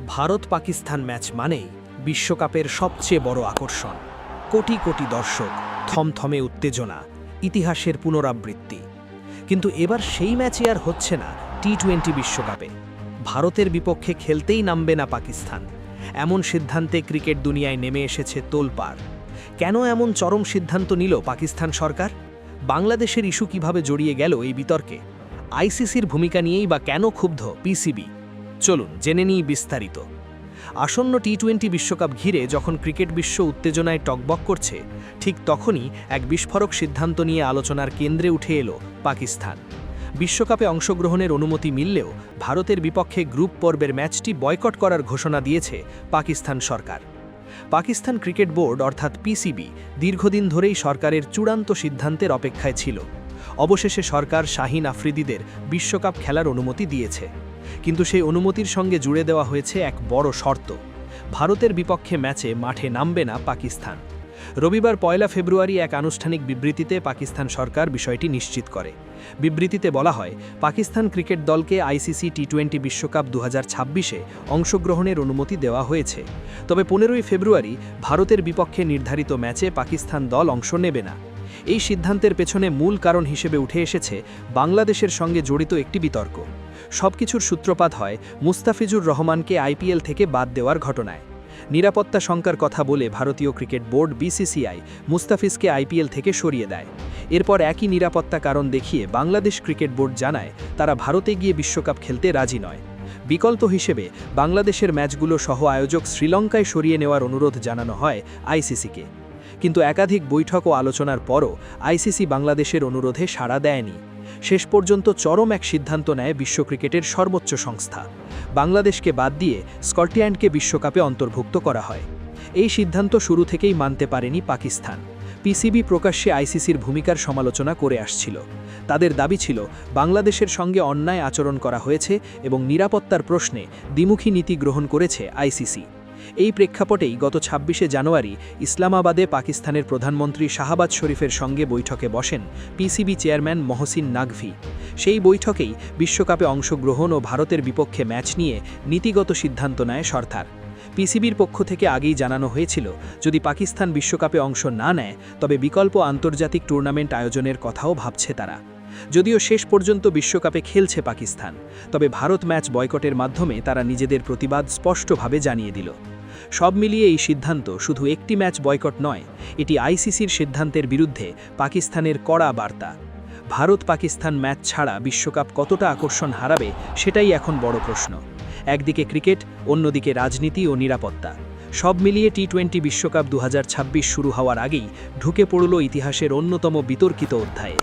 Bharat Pakistan match মানেই বিশ্বকাপের সবচেয়ে বড় আকর্ষণ। কোটি কোটি দর্শক, থমথমে উত্তেজনা, ইতিহাসের পুনরাবৃত্তি। কিন্তু এবার সেই ম্যাচই আর হচ্ছে না টি-20 বিশ্বকাপে। ভারতের বিপক্ষে খেলতেই নামবে না পাকিস্তান, এমন সিদ্ধান্তে ক্রিকেট দুনিয়ায় নেমে এসেছে তোলপাড়। কেন এমন চরম সিদ্ধান্ত নিল পাকিস্তান সরকার? বাংলাদেশের ইস্যু কিভাবে জড়িয়ে গেল এই বিতর্কে? আইসিসির ভূমিকা নিয়েই বা কেন ক্ষুব্ধ পিসিবি? চলুন জেনে নিই বিস্তারিত। আসন্ন টি-20 বিশ্বকাপ ঘিরে যখন ক্রিকেট বিশ্ব উত্তেজনায় টকবক করছে, ঠিক তখনই এক বিস্ফোরক সিদ্ধান্ত নিয়ে আলোচনার কেন্দ্রে উঠে এলো পাকিস্তান। বিশ্বকাপে অংশগ্রহণের অনুমতি মিললেও ভারতের বিপক্ষে গ্রুপ পর্বের ম্যাচটি বয়কট করার ঘোষণা দিয়েছে পাকিস্তান সরকার। পাকিস্তান ক্রিকেট বোর্ড অর্থাৎ পিসিবি দীর্ঘদিন ধরেই সরকারের চূড়ান্ত সিদ্ধান্তের অপেক্ষায় ছিল। অবশেষে সরকার শাহিন আফ্রিদিদের বিশ্বকাপ খেলার অনুমতি দিয়েছে। কিন্তু সেই অনুমতির সঙ্গে জুড়ে দেওয়া হয়েছে এক বড় শর্ত: ভারতের বিপক্ষে ম্যাচে মাঠে নামবে না পাকিস্তান। রবিবার ১ ফেব্রুয়ারি এক আনুষ্ঠানিক বিবৃতিতে পাকিস্তান সরকার বিষয়টি নিশ্চিত করে। বিবৃতিতে বলা হয়, পাকিস্তান ক্রিকেট দলকে আইসিসি টি-20 বিশ্বকাপ ২০২৬-এ অংশগ্রহণের অনুমতি দেওয়া হয়েছে। তবে ১৫ ফেব্রুয়ারি ভারতের বিপক্ষে নির্ধারিত ম্যাচে পাকিস্তান দল অংশ নেবে না। এই সিদ্ধান্তের পেছনে মূল কারণ হিসেবে উঠে এসেছে বাংলাদেশের সঙ্গে জড়িত একটি বিতর্ক। সবকিছুর সূত্রপাত হয় মুস্তাফিজুর রহমানকে আইপিএল থেকে বাদ দেওয়ার ঘটনায়। নিরাপত্তা শঙ্কার কথা বলে ভারতীয় ক্রিকেট বোর্ড বিসিসিআই মুস্তাফিজকে আইপিএল থেকে সরিয়ে দেয়। এরপর একই নিরাপত্তা কারণ দেখিয়ে বাংলাদেশ ক্রিকেট বোর্ড জানায় তারা ভারতে গিয়ে বিশ্বকাপ খেলতে রাজি নয়। বিকল্প হিসেবে বাংলাদেশের ম্যাচগুলো সহ আয়োজক শ্রীলঙ্কায় সরিয়ে নেওয়ার অনুরোধ জানানো হয় আইসিসিকে। কিন্তু একাধিক বৈঠক ও আলোচনার পরও আইসিসি বাংলাদেশের অনুরোধে সাড়া দেয়নি। শেষ পর্যন্ত চরম এক সিদ্ধান্ত নেয় বিশ্ব ক্রিকেটের সর্বোচ্চ সংস্থা। বাংলাদেশকে বাদ দিয়ে স্কটল্যান্ডকে বিশ্বকাপে অন্তর্ভুক্ত করা হয়। এই সিদ্ধান্ত শুরু থেকেই মানতে পারেনি পাকিস্তান। পিসিবি প্রকাশ্যে আইসিসির ভূমিকার সমালোচনা করে আসছিল। তাদের দাবি ছিল বাংলাদেশের সঙ্গে অন্যায় আচরণ করা হয়েছে এবং নিরাপত্তার প্রশ্নে দ্বিমুখী নীতি গ্রহণ করেছে আইসিসি। এই প্রেক্ষাপটেই গত ২৬শে জানুয়ারি ইসলামাবাদে পাকিস্তানের প্রধানমন্ত্রী শাহবাজ শরীফের সঙ্গে বৈঠকে বসেন পিসিবি চেয়ারম্যান মহসিন নাকভি। সেই বৈঠকেই বিশ্বকাপে অংশগ্রহণ ও ভারতের বিপক্ষে ম্যাচ নিয়ে নীতিগত সিদ্ধান্ত নেয় সরকার। পিসিবির পক্ষ থেকে আগেই জানানো হয়েছিল, যদি পাকিস্তান বিশ্বকাপে অংশ না নেয় তবে বিকল্প আন্তর্জাতিক টুর্নামেন্ট আয়োজনের কথাও ভাবছে তারা। যদিও শেষ পর্যন্ত বিশ্বকাপে খেলছে পাকিস্তান, তবে ভারত ম্যাচ বয়কটের মাধ্যমে তারা নিজেদের প্রতিবাদ স্পষ্টভাবে জানিয়ে দিল। সব মিলিয়ে এই সিদ্ধান্ত শুধু একটি ম্যাচ বয়কট নয়, এটি আইসিসির সিদ্ধান্তের বিরুদ্ধে পাকিস্তানের কড়া বার্তা। ভারত পাকিস্তান ম্যাচ ছাড়া বিশ্বকাপ কতটা আকর্ষণ হারাবে সেটাই এখন বড় প্রশ্ন। একদিকে ক্রিকেট, অন্যদিকে রাজনীতি ও নিরাপত্তা। সব মিলিয়ে টি-20 বিশ্বকাপ ২০২৬ শুরু হওয়ার আগেই ঢুকে পড়ল ইতিহাসের অন্যতম বিতর্কিত অধ্যায়ে।